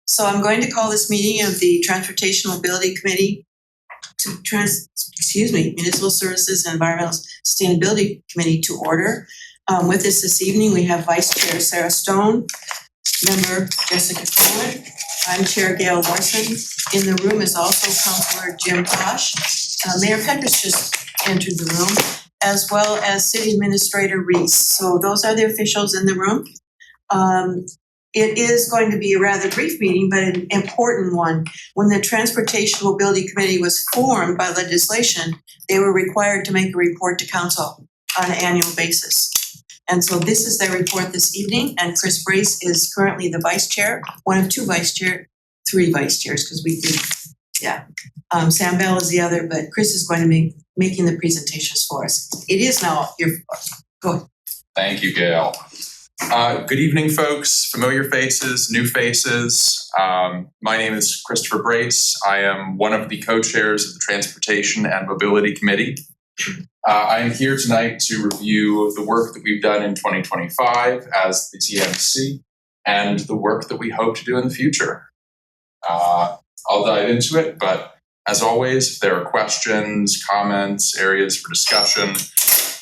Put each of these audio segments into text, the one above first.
So I'm going to call this meeting of the Transportation Mobility Committee Municipal Services and Environmental Sustainability Committee to order. With us this evening, we have Vice Chair Sarah Stone, Member Jessica Cohen. I'm Chair Gail Larson. In the room is also Councilor Jim Tosh. Mayor Petrus just entered the room, as well as City Administrator Reese. So those are the officials in the room. It is going to be a rather brief meeting, but an important one. When the Transportation Mobility Committee was formed by legislation, they were required to make a report to council on an annual basis. And so this is their report this evening, and Chris Brace is currently the vice chair, one of three vice chairs, because we did, Sam Bell is the other, but Chris is going to be making the presentations for us. It is now your floor. Go ahead. Thank you, Gail. Good evening, folks, familiar faces, new faces. My name is Christopher Brace. I am one of the co-chairs of the Transportation and Mobility Committee. I am here tonight to review the work that we've done in 2025 as the TMC and the work that we hope to do in the future. I'll dive into it, but as always, if there are questions, comments, areas for discussion,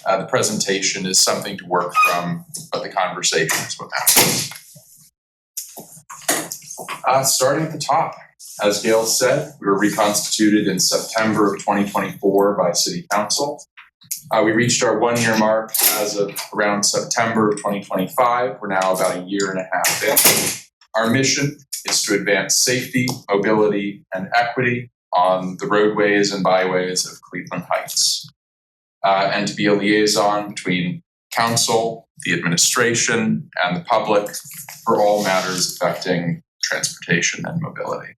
the presentation is something to work from, but the conversation is what matters. Starting at the top, as Gail said, we were reconstituted in September of 2024 by City Council. We reached our 1 year mark as of around September of 2025. We're now about a year and a half in. Our mission is to advance safety, mobility, and equity on the roadways and byways of Cleveland Heights. And to be a liaison between council, the administration, and the public for all matters affecting transportation and mobility.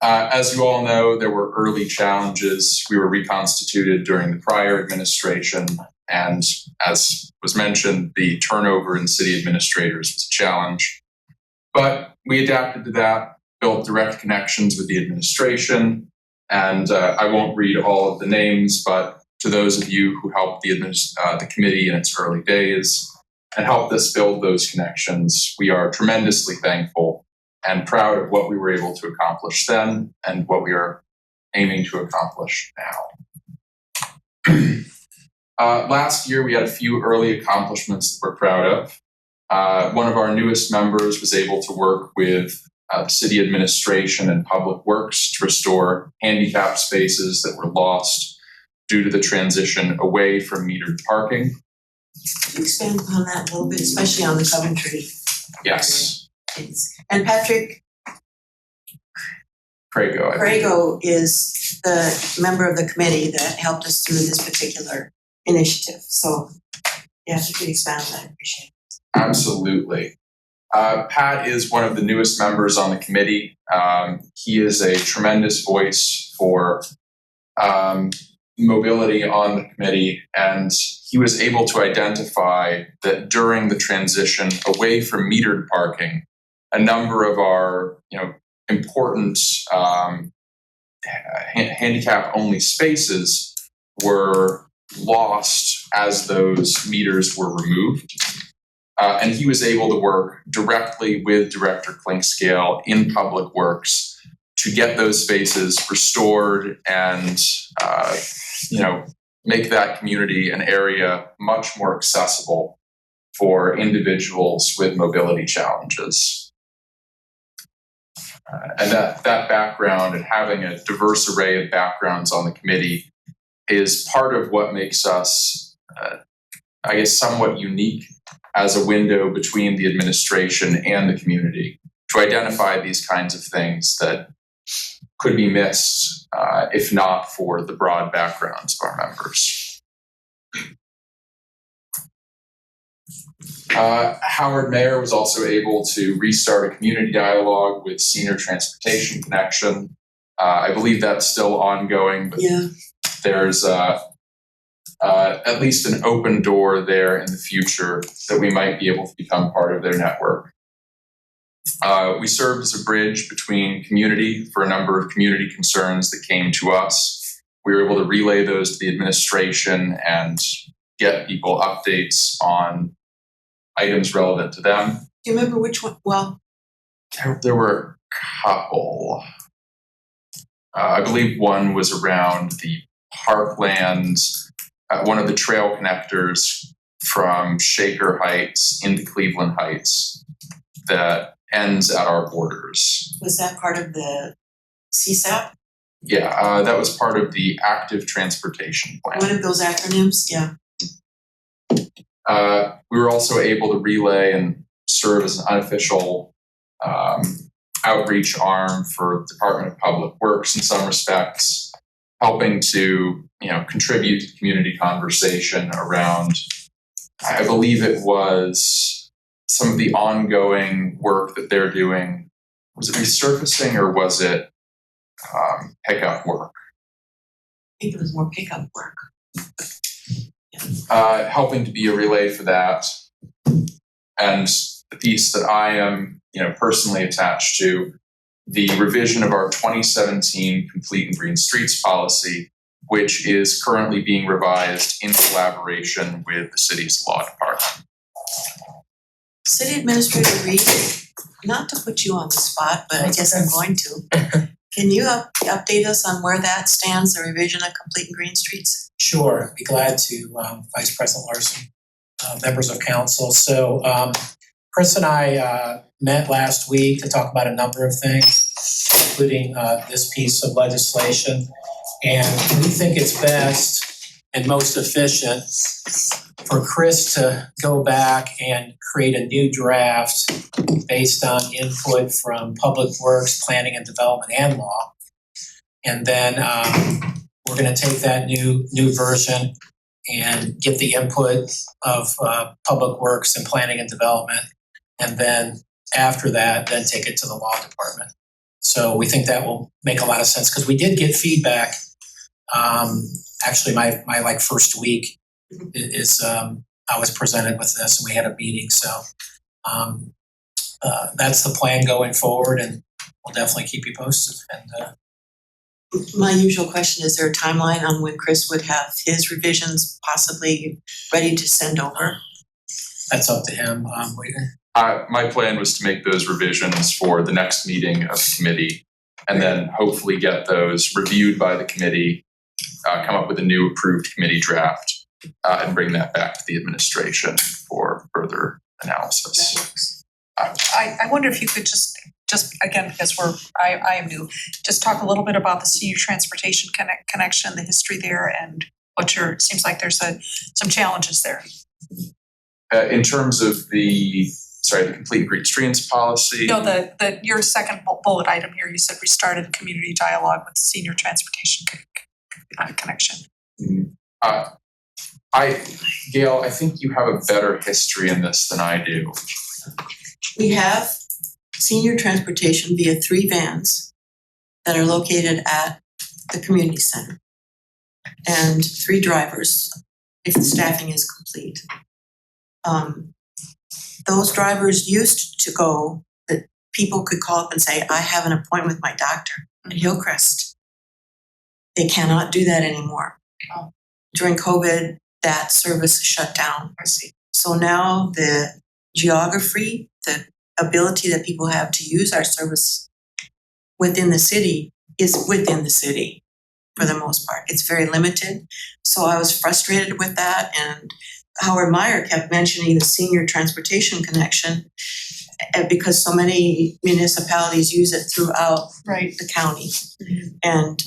As you all know, there were early challenges. We were reconstituted during the prior administration, and as was mentioned, the turnover in city administrators was a challenge. But we adapted to that, built direct connections with the administration, and I won't read all of the names, but to those of you who helped the committee in its early days and helped us build those connections, we are tremendously thankful and proud of what we were able to accomplish then and what we are aiming to accomplish now. Last year, we had a few early accomplishments that we're proud of. One of our newest members was able to work with city administration and public works to restore handicap spaces that were lost due to the transition away from metered parking. Expand upon that a little bit, especially on the Coventry. Yes. And Patrick Crago is the member of the committee that helped us through this particular initiative. So, yeah, if you could expand on that, I appreciate it. Absolutely. Pat is one of the newest members on the committee. He is a tremendous voice for mobility on the committee, and he was able to identify that during the transition away from metered parking, a number of our important handicap-only spaces were lost as those meters were removed. And he was able to work directly with Director Clinkscale in Public Works to get those spaces restored and, make that community an area much more accessible for individuals with mobility challenges. And that background and having a diverse array of backgrounds on the committee is part of what makes us, somewhat unique as a window between the administration and the community to identify these kinds of things that could be missed if not for the broad backgrounds of our members. Howard Mayer was also able to restart a community dialogue with Senior Transportation Connection. I believe that's still ongoing, but there's at least an open door there in the future that we might be able to become part of their network. We served as a bridge between community for a number of community concerns that came to us. We were able to relay those to the administration and get people updates on items relevant to them. Do you remember which one? Well, There were a couple. I believe one was around the parkland, one of the trail connectors from Shaker Heights into Cleveland Heights that ends at our borders. Was that part of the CSAP? Yeah, that was part of the Active Transportation Plan. One of those acronyms, yeah. We were also able to relay and serve as an unofficial outreach arm for the Department of Public Works in some respects, helping to contribute to community conversation around, I believe it was some of the ongoing work that they're doing. Was it resurfacing or was it pickup work? I think it was more pickup work. Helping to be a relay for that. And the piece that I am personally attached to, the revision of our 2017 Complete and Green Streets policy, which is currently being revised in collaboration with the city's law department. City Administrator Reed, not to put you on the spot, but I guess I'm going to. Can you update us on where that stands, the revision of Complete and Green Streets? Sure, I'd be glad to, Vice President Larson, members of council. So Chris and I met last week to talk about a number of things, including this piece of legislation. And we think it's best and most efficient for Chris to go back and create a new draft based on input from Public Works, Planning and Development, and Law. And then we're going to take that new version and get the input of Public Works and Planning and Development. And then after that, then take it to the law department. So we think that will make a lot of sense because we did get feedback. Actually, my first week is I was presented with this and we had a meeting. So that's the plan going forward, and we'll definitely keep you posted. And my usual question, is there a timeline on when Chris would have his revisions possibly ready to send over? That's up to him. My plan was to make those revisions for the next meeting of the committee and then hopefully get those reviewed by the committee, come up with a new approved committee draft, and bring that back to the administration for further analysis. I wonder if you could just again, because I am new, just talk a little bit about the senior transportation connection, the history there, and it seems like there's some challenges there. In terms of the Complete and Green Streets policy. No, your second bullet item here, you said we started community dialogue with senior transportation connection. Gail, I think you have a better history in this than I do. We have senior transportation via 3 vans that are located at the community center and 3 drivers if the staffing is complete. Those drivers used to go, that people could call up and say, I have an appointment with my doctor at Hillcrest. They cannot do that anymore. Oh. During COVID, that service is shut down. I see. So now the geography, the ability that people have to use our service within the city is within the city for the most part. It's very limited. So I was frustrated with that, and Howard Meyer kept mentioning the senior transportation connection because so many municipalities use it throughout the county. And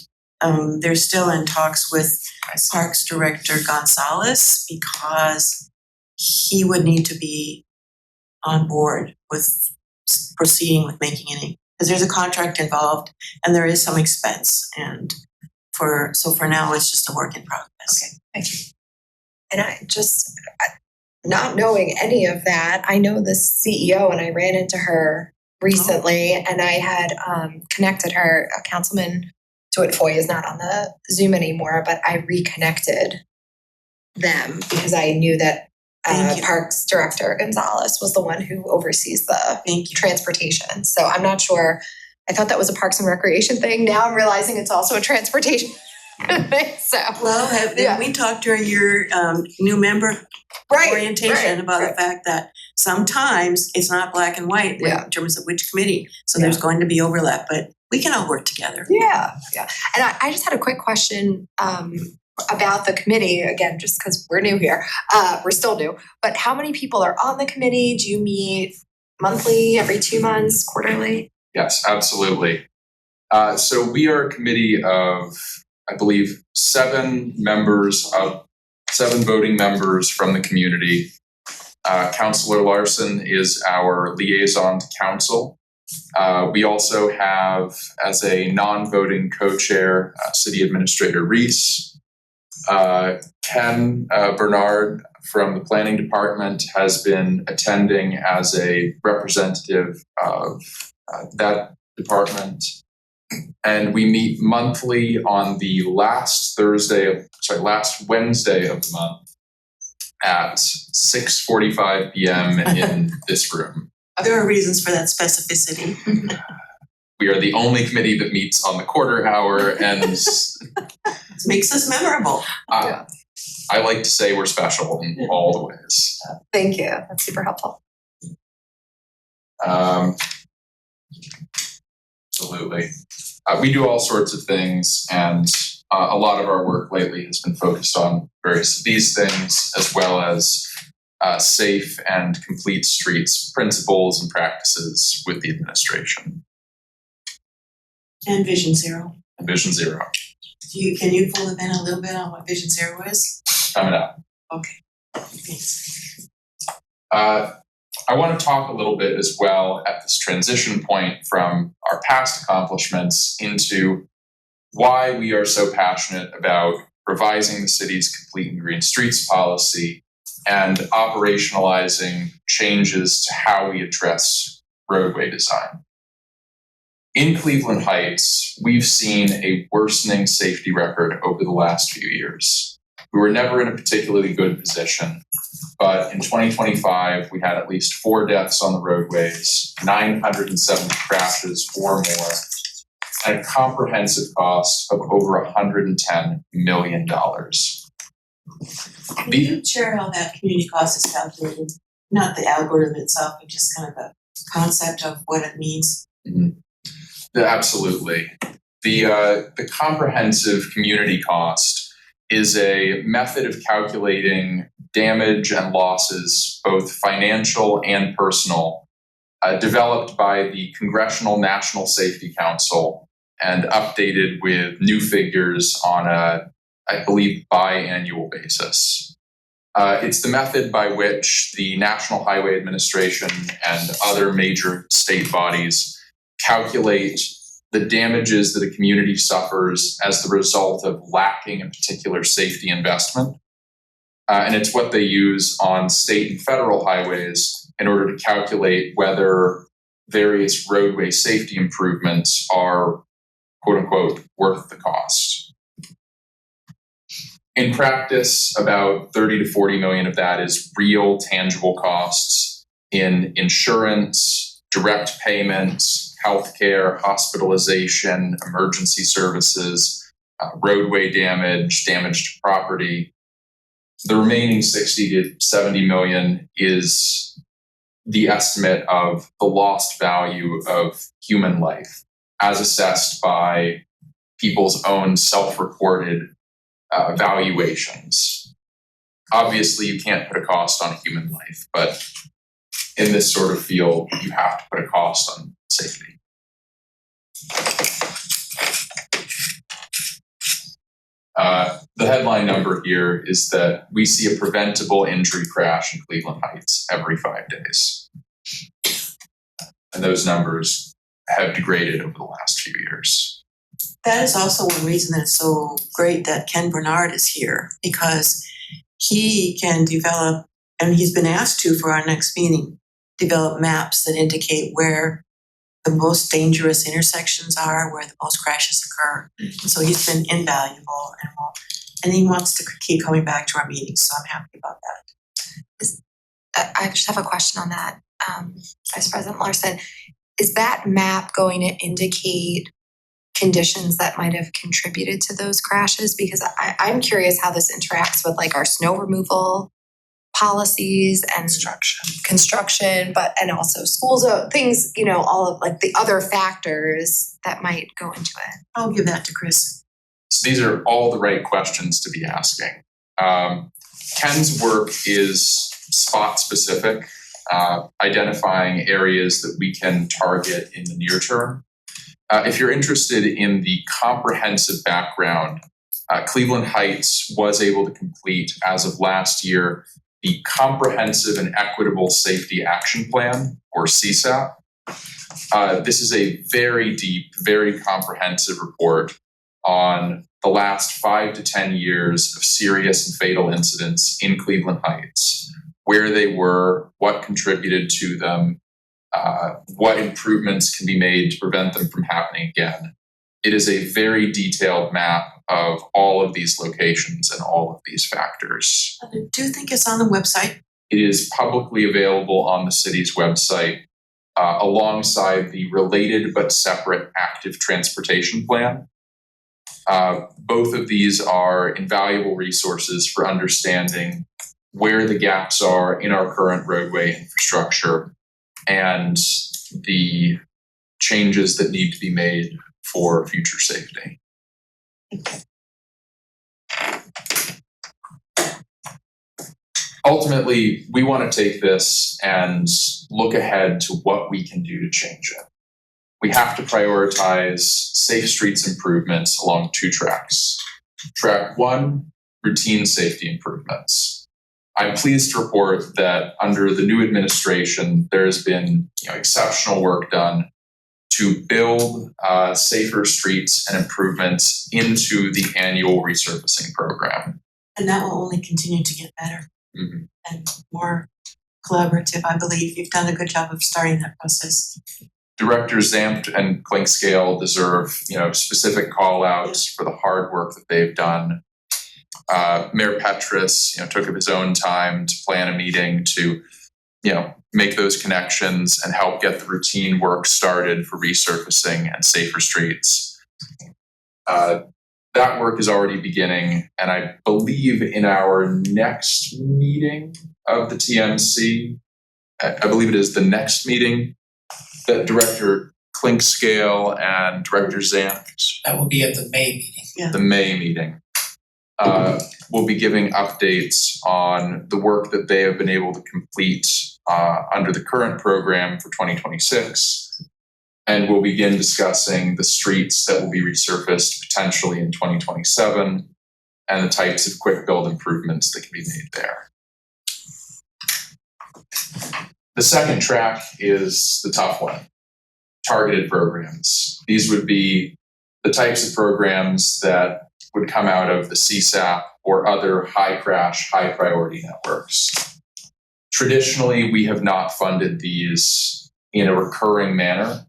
they're still in talks with Parks Director Gonzalez because he would need to be on board with proceeding with making any, because there's a contract involved and there is some expense. And for now, it's just a work in progress. Okay, thank you. And I just, not knowing any of that, I know the CEO and I ran into her recently and I had connected her. Councilman DeWitt Foy is not on the Zoom anymore, but I reconnected them because I knew that Parks Director Gonzalez was the one who oversees the transportation. So I'm not sure. I thought that was a Parks and Recreation thing. Now I'm realizing it's also a transportation So, Well, Yeah. we talked during your new member orientation about the fact that sometimes it's not black and white Yeah. in terms of which committee. So there's going to be overlap, but we can all work together. Yeah. And I just had a quick question about the committee, again, just because we're new here. We're still new, but how many people are on the committee? Do you meet monthly, every 2 months, quarterly? Yes, absolutely. So we are a committee of, I believe, 7 voting members from the community. Councilor Larson is our liaison to council. We also have, as a non-voting co-chair, City Administrator Reese. Ken Bernard from the Planning Department has been attending as a representative of that department. And we meet monthly on the last Wednesday of the month at 6:45 p.m. in this room. There are reasons for that specificity. We are the only committee that meets on the quarter hour, and It makes us memorable. I like to say we're special in all the ways. Thank you. That's super helpful. Absolutely. We do all sorts of things, and a lot of our work lately has been focused on various of these things, as well as safe and complete streets principles and practices with the administration. And Vision Zero. Vision Zero. Can you pull them in a little bit on what Vision Zero is? Coming up. Okay. Thanks. I want to talk a little bit as well at this transition point from our past accomplishments into why we are so passionate about revising the city's complete and green streets policy and operationalizing changes to how we address roadway design. In Cleveland Heights, we've seen a worsening safety record over the last few years. We were never in a particularly good position, but in 2025, we had at least 4 deaths on the roadways, 970 crashes or more, and a comprehensive cost of over $110 million. Can you share how that community cost is calculated? Not the algorithm itself, but just kind of the concept of what it means. Mm-hmm. Absolutely. The comprehensive community cost is a method of calculating damage and losses, both financial and personal, developed by the Congressional National Safety Council and updated with new figures on a, I believe, biannual basis. It's the method by which the National Highway Administration and other major state bodies calculate the damages that a community suffers as the result of lacking a particular safety investment. And it's what they use on state and federal highways in order to calculate whether various roadway safety improvements are, quote unquote, worth the cost. In practice, about 30 to 40 million of that is real tangible costs in insurance, direct payments, healthcare, hospitalization, emergency services, roadway damage, damage to property. The remaining 60 to 70 million is the estimate of the lost value of human life as assessed by people's own self-reported valuations. Obviously, you can't put a cost on a human life, but in this sort of field, you have to put a cost on safety. The headline number here is that we see a preventable injury crash in Cleveland Heights every 5 days. And those numbers have degraded over the last few years. That is also one reason that it's so great that Ken Bernard is here, because he can develop, and he's been asked to for our next meeting, develop maps that indicate where the most dangerous intersections are, where the most crashes occur. And so he's been invaluable, and he wants to keep coming back to our meetings, so I'm happy about that. I just have a question on that, Vice President Larson. Is that map going to indicate conditions that might have contributed to those crashes? Because I'm curious how this interacts with like our snow removal policies and construction, but and also school zone things, you know, all of like the other factors that might go into it. I'll give that to Chris. So these are all the right questions to be asking. Ken's work is spot specific, identifying areas that we can target in the near term. If you're interested in the comprehensive background, Cleveland Heights was able to complete, as of last year, the Comprehensive and Equitable Safety Action Plan, or CSAP. This is a very deep, very comprehensive report on the last 5 to 10 years of serious and fatal incidents in Cleveland Heights, where they were, what contributed to them, what improvements can be made to prevent them from happening again. It is a very detailed map of all of these locations and all of these factors. I do think it's on the website. It is publicly available on the city's website, alongside the related but separate active transportation plan. Both of these are invaluable resources for understanding where the gaps are in our current roadway infrastructure and the changes that need to be made for future safety. Ultimately, we want to take this and look ahead to what we can do to change it. We have to prioritize safe streets improvements along 2 tracks. Track 1, routine safety improvements. I'm pleased to report that under the new administration, there has been exceptional work done to build safer streets and improvements into the annual resurfacing program. And that will only continue to get better and more collaborative, I believe. You've done a good job of starting that process. Director Zampt and Clinkscale deserve, specific call outs for the hard work that they've done. Mayor Petrus, took up his own time to plan a meeting to, make those connections and help get the routine work started for resurfacing and safer streets. That work is already beginning, and I believe in our next meeting of the TMC, I believe it is the next meeting, that Director Clinkscale and Director Zampt, That will be at the May meeting. the May meeting, will be giving updates on the work that they have been able to complete under the current program for 2026. And we'll begin discussing the streets that will be resurfaced potentially in 2027 and the types of quick build improvements that can be made there. The second track is the tough one, targeted programs. These would be the types of programs that would come out of the CSAP or other high crash, high priority networks. Traditionally, we have not funded these in a recurring manner,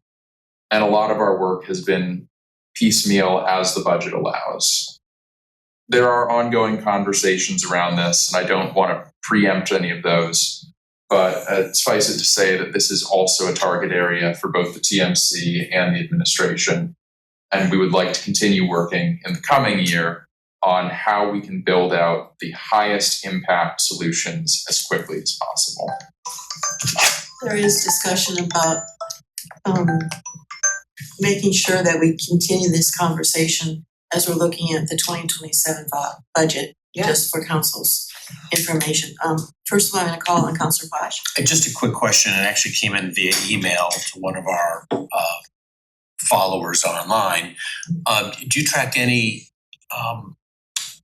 and a lot of our work has been piecemeal as the budget allows. There are ongoing conversations around this, and I don't want to preempt any of those, but suffice it to say that this is also a target area for both the TMC and the administration, and we would like to continue working in the coming year on how we can build out the highest impact solutions as quickly as possible. There is discussion about making sure that we continue this conversation as we're looking at the 2027 budget, just for council's information. First of all, I'm going to call on Councilor Bosch. Just a quick question. It actually came in via email to one of our followers online. Do you track any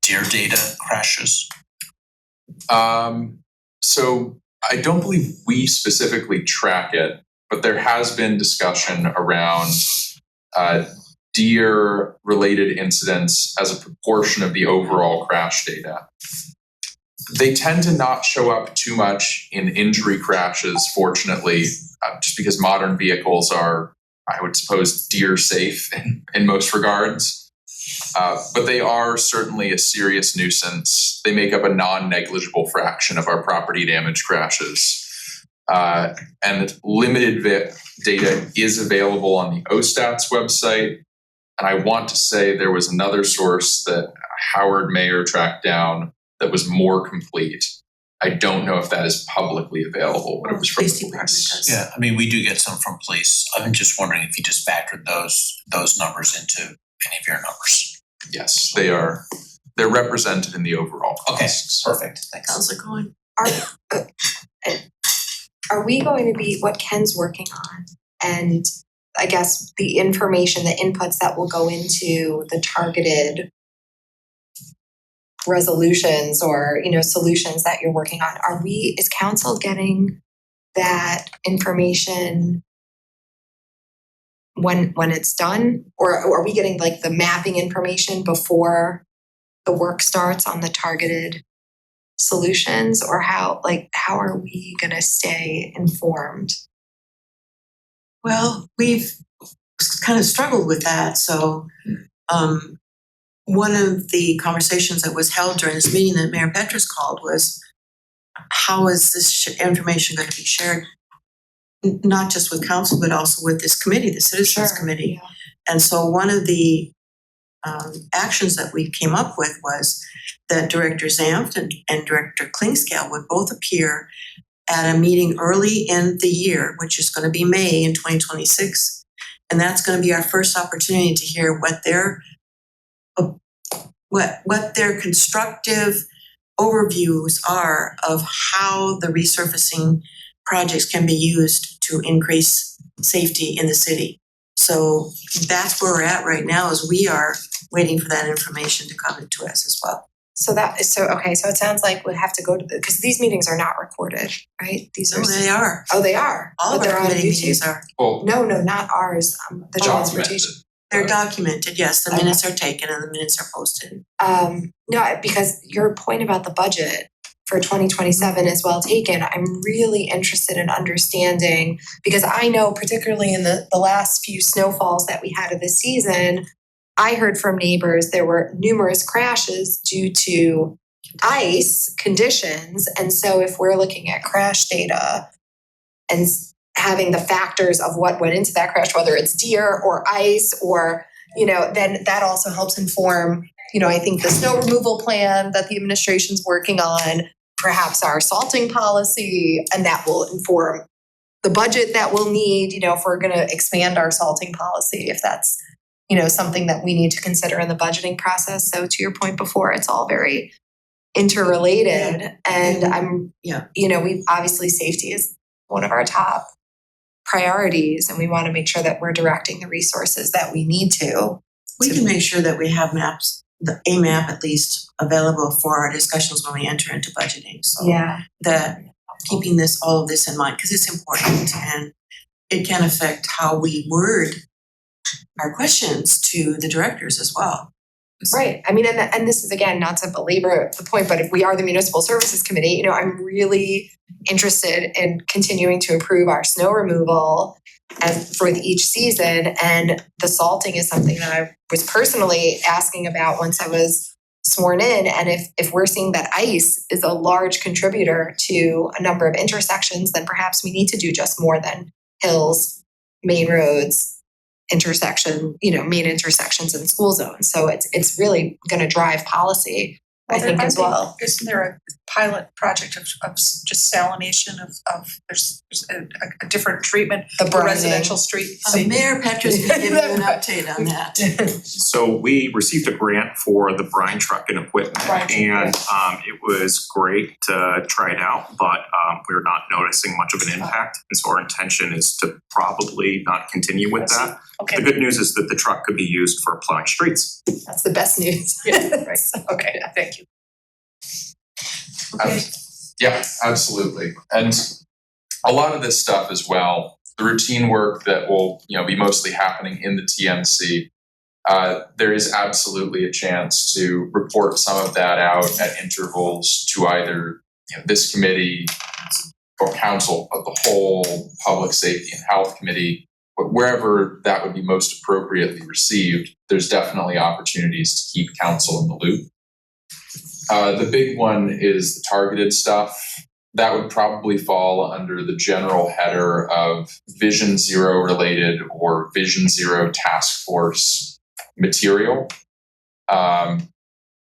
deer data crashes? So I don't believe we specifically track it, but there has been discussion around deer-related incidents as a proportion of the overall crash data. They tend to not show up too much in injury crashes, fortunately, just because modern vehicles are, I would suppose, deer safe in most regards. But they are certainly a serious nuisance. They make up a non-negligible fraction of our property damage crashes. And limited data is available on the OSTAT's website. And I want to say there was another source that Howard Mayer tracked down that was more complete. I don't know if that is publicly available, but it was from Police the department police. does. Yeah, I mean, we do get some from police. I'm just wondering if you just factored those numbers into any of your numbers. Yes, they're represented in the overall Okay, costs. perfect, thanks. How's it going? Are we going to be, what Ken's working on, and I guess the information, the inputs that will go into the targeted resolutions or, solutions that you're working on, is council getting that information when it's done? Or are we getting like the mapping information before the work starts on the targeted solutions? Or how are we gonna stay informed? Well, we've kind of struggled with that. So one of the conversations that was held during this meeting that Mayor Petrus called was, how is this information going to be shared? Not just with council, but also with this committee, the Citizens Sure, Committee. yeah. And so one of the actions that we came up with was that Director Zanft and Director Klingscale would both appear at a meeting early in the year, which is going to be May in 2026. And that's going to be our first opportunity to hear what their constructive overviews are of how the resurfacing projects can be used to increase safety in the city. So that's where we're at right now, is we are waiting for that information to come to us as well. So it sounds like we have to go to because these meetings are not recorded, right? These are. Oh, they are. Oh, they are. All of But our they're on committee YouTube? meetings are. Well, No, not ours. The documented. transportation. They're documented, yes. The minutes are taken and the minutes are posted. No, because your point about the budget for 2027 is well taken. I'm really interested in understanding, because I know particularly in the last few snowfalls that we had of this season, I heard from neighbors there were numerous crashes due to ice conditions. And so if we're looking at crash data and having the factors of what went into that crash, whether it's deer or ice or, then that also helps inform, I think the snow removal plan that the administration's working on, perhaps our salting policy, and that will inform the budget that we'll need, if we're going to expand our salting policy, if that's, something that we need to consider in the budgeting process. So to your point before, it's all very interrelated. And we obviously safety is one of our top priorities, and we want to make sure that we're directing the resources that we need to. We can make sure that we have maps, a map at least, available for our discussions when we enter into budgeting. So that keeping all of this in mind, because it's important and it can affect how we word our questions to the directors as well. Right. I mean, and this is, again, not to belabor the point, but if we are the Municipal Services Committee, I'm really interested in continuing to improve our snow removal and for each season. And the salting is something that I was personally asking about once I was sworn in. And if we're seeing that ice is a large contributor to a number of intersections, then perhaps we need to do just more than hills, main roads, main intersections and school zones. So it's really going to drive policy, I think, as well. Isn't there a pilot project of just salination of there's a different treatment The for branding. residential street? Mayor Petrus can give you an update on that. So we received a grant for the brine truck and equipment, and it was great to try it out, but we're not noticing much of an impact. And so our intention is to probably not continue with that. Okay. The good news is that the truck could be used for plowing streets. That's the best news. Yeah, right. Okay, thank you. Okay. Yeah, absolutely. And a lot of this stuff as well, the routine work that will, be mostly happening in the TMC, there is absolutely a chance to report some of that out at intervals to either this committee or council of the whole public safety and health committee, but wherever that would be most appropriately received, there's definitely opportunities to keep council in the loop. The big one is the targeted stuff. That would probably fall under the general header of Vision Zero related or Vision Zero task force material.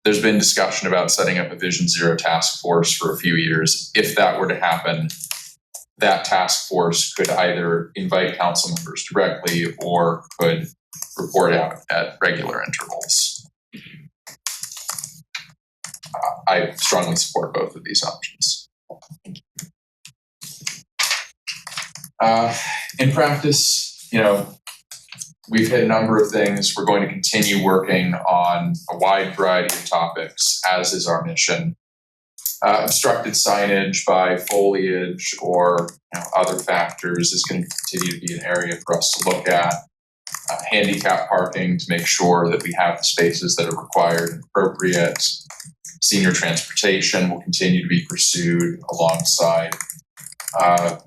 There's been discussion about setting up a Vision Zero task force for a few years. If that were to happen, that task force could either invite council members directly or could report out at regular intervals. I strongly support both of these options. In practice, we've hit a number of things. We're going to continue working on a wide variety of topics, as is our mission. Obstructed signage by foliage or other factors is going to continue to be an area for us to look at. Handicap parking to make sure that we have the spaces that are required and appropriate. Senior transportation will continue to be pursued alongside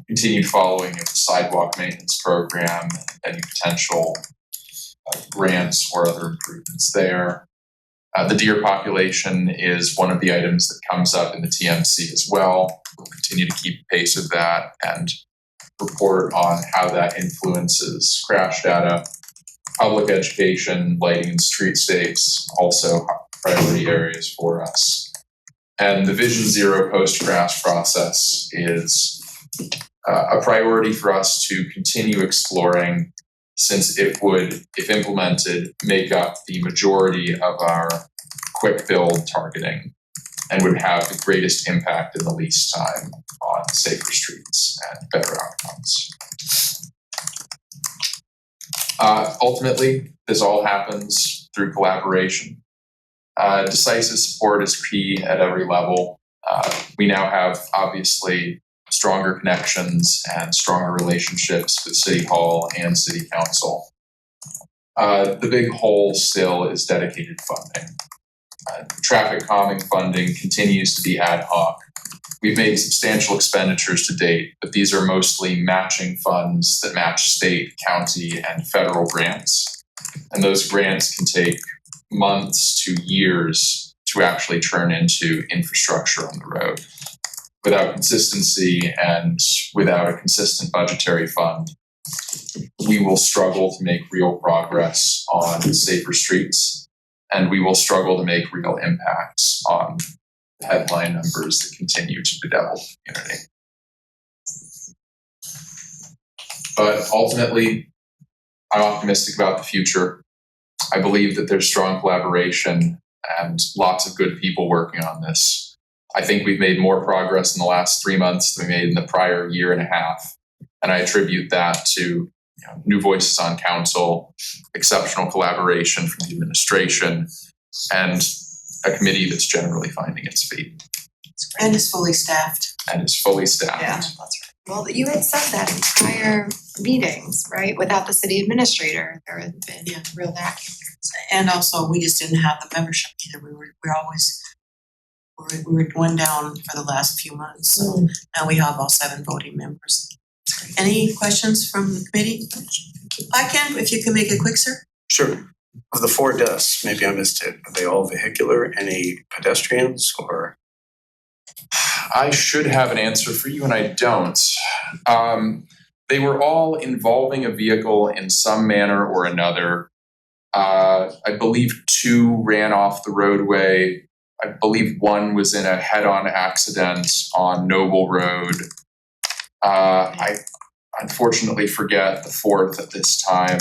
continued following of the sidewalk maintenance program, any potential grants or other improvements there. The deer population is one of the items that comes up in the TMC as well. We'll continue to keep pace of that and report on how that influences crash data. Public education, lighting and streetscapes, also priority areas for us. And the Vision Zero post-crash process is a priority for us to continue exploring, since it would, if implemented, make up the majority of our quick build targeting and would have the greatest impact in the least time on safer streets and better outcomes. Ultimately, this all happens through collaboration. Decisive support is key at every level. We now have, obviously, stronger connections and stronger relationships with City Hall and City Council. The big hole still is dedicated funding. Traffic calming funding continues to be ad hoc. We've made substantial expenditures to date, but these are mostly matching funds that match state, county, and federal grants. And those grants can take months to years to actually turn into infrastructure on the road. Without consistency and without a consistent budgetary fund, we will struggle to make real progress on safer streets, and we will struggle to make real impacts on the headline numbers that continue to bedevil the community. But ultimately, I'm optimistic about the future. I believe that there's strong collaboration and lots of good people working on this. I think we've made more progress in the last 3 months than we made in the prior year and a half. And I attribute that to new voices on council, exceptional collaboration from the administration, and a committee that's generally finding its feet. And is fully staffed. And is fully staffed. Yeah, that's right. Well, you had said that in prior meetings, right? Without the city administrator, there had been real vacuum. And also, we just didn't have the membership either. We were one down for the last few months. So now we have all 7 voting members. Any questions from the committee? I can, if you can make it quick, sir. Sure. Of the 4 deaths, maybe I missed it. Are they all vehicular? Any pedestrians or? I should have an answer for you, and I don't. They were all involving a vehicle in some manner or another. I believe 2 ran off the roadway. I believe 1 was in a head-on accident on Noble Road. I unfortunately forget the 4th at this time.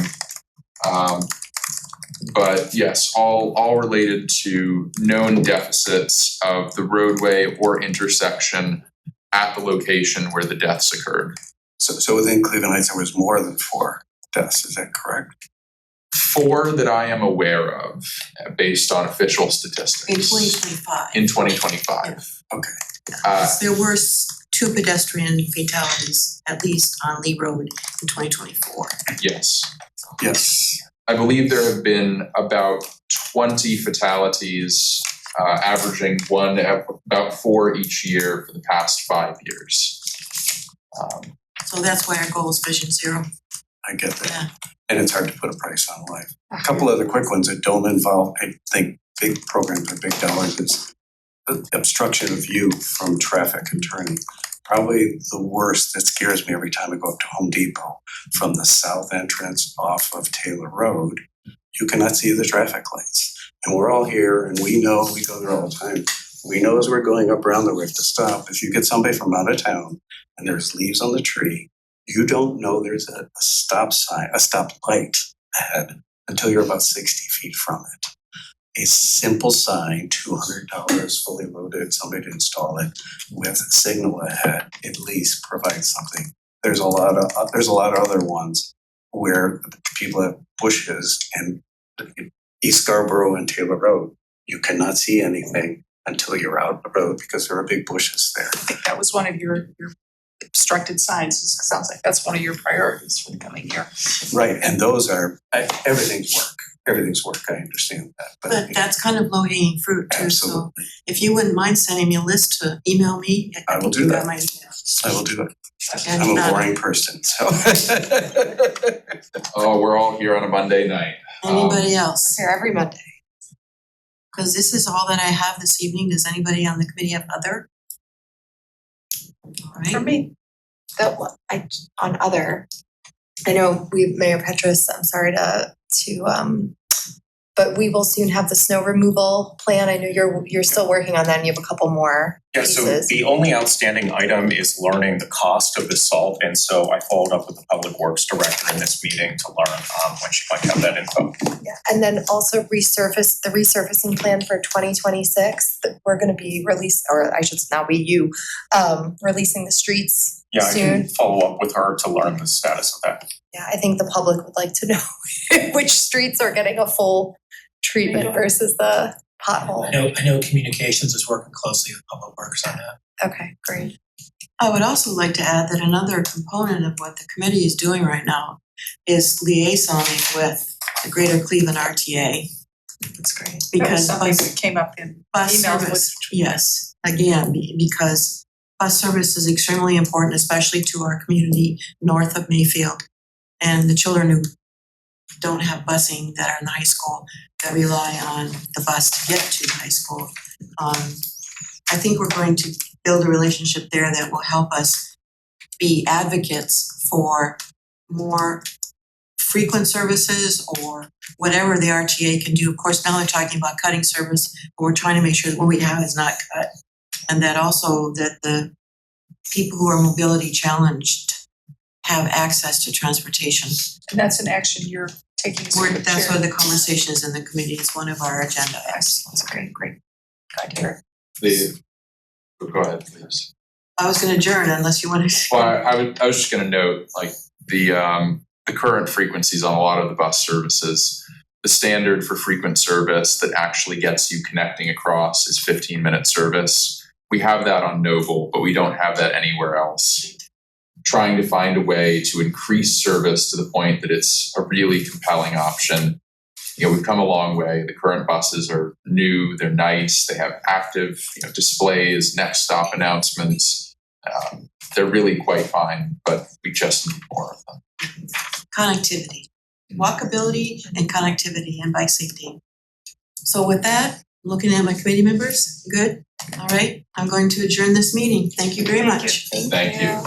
But yes, all related to known deficits of the roadway or intersection at the location where the deaths occurred. So within Cleveland Heights, there was more than 4 deaths, is that correct? 4 that I am aware of, based on official statistics. In 2025. In 2025. Okay. There were 2 pedestrian fatalities, at least on Lee Road in 2024. Yes. Yes. I believe there have been about 20 fatalities, averaging about 4 each year for the past 5 years. So that's why our goal is Vision Zero. I get that. Yeah. And it's hard to put a price on life. A couple other quick ones that don't involve, I think, big programs or big dollars is the obstruction of view from traffic and turning. Probably the worst that scares me every time I go up to Home Depot from the south entrance off of Taylor Road you cannot see the traffic lights. And we're all here and we know, we go there all the time. We know as we're going up around the rift to stop, if you get somebody from out of town and there's leaves on the tree, you don't know there's a stop sign, a stop light ahead until you're about 60 feet from it. A simple sign, $200 fully loaded, somebody to install it with signal ahead, at least provides something. There's a lot of other ones where people have bushes and East Scarborough and Taylor Road. You cannot see anything until you're out the road because there are big bushes there. I think that was one of your obstructed signs. It sounds like that's one of your priorities for the coming year. Right, and those are, everything's work. Everything's work, I understand that. But that's kind of low hanging fruit too, so Absolutely. if you wouldn't mind sending me a list to email me. I will think do you got that. my email. I will do it. And, I'm a boring person, so. Oh, we're all here on a Monday night. Anybody else? Here every Monday. Because this is all that I have this evening. Does anybody on the committee have other? All For right, me, On other, I know Mayor Petrus, I'm sorry to but we will soon have the snow removal plan. I know you're still working on that and you have a couple more Yeah, so pieces. the only outstanding item is learning the cost of the salt, and so I followed up with the Public Works Director in this meeting to learn when she might have that info. Yeah, and then also the resurfacing plan for 2026 that we're gonna be released, or I should now be you, releasing the streets Yeah, I soon. can follow up with her to learn the status of that. Yeah, I think the public would like to know which streets are getting a full treatment versus the pothole. I know communications is working closely with Public Works on that. Okay, great. I would also like to add that another component of what the committee is doing right now is liaisoning with the Greater Cleveland RTA. That's great. that was Because something that came up in bus emails service, yes, again, because bus service is extremely important, especially to our community north of Mayfield. And the children who don't have busing that are in the high school that rely on the bus to get to the high school. I think we're going to build a relationship there that will help us be advocates for more frequent services or whatever the RTA can do. Of course, now they're talking about cutting service, but we're trying to make sure that what we have is not cut. And that also that the people who are mobility challenged have access to transportation. and that's an action you're taking as chair. That's why the conversation is in the committee. It's one of our agenda items. That's great. Glad to hear. Go ahead, please. I was gonna adjourn unless you wanted to. Well, I was just gonna note, like, the current frequencies on a lot of the bus services, the standard for frequent service that actually gets you connecting across is 15-minute service. We have that on Noble, but we don't have that anywhere else. Trying to find a way to increase service to the point that it's a really compelling option. You know, we've come a long way. The current buses are new, they're nice, they have active, displays, next stop announcements. They're really quite fine, but we just need more of them. Connectivity, walkability and connectivity and bike safety. So with that, looking at my committee members, good? All right, I'm going to adjourn this meeting. Thank you very much. Thank you.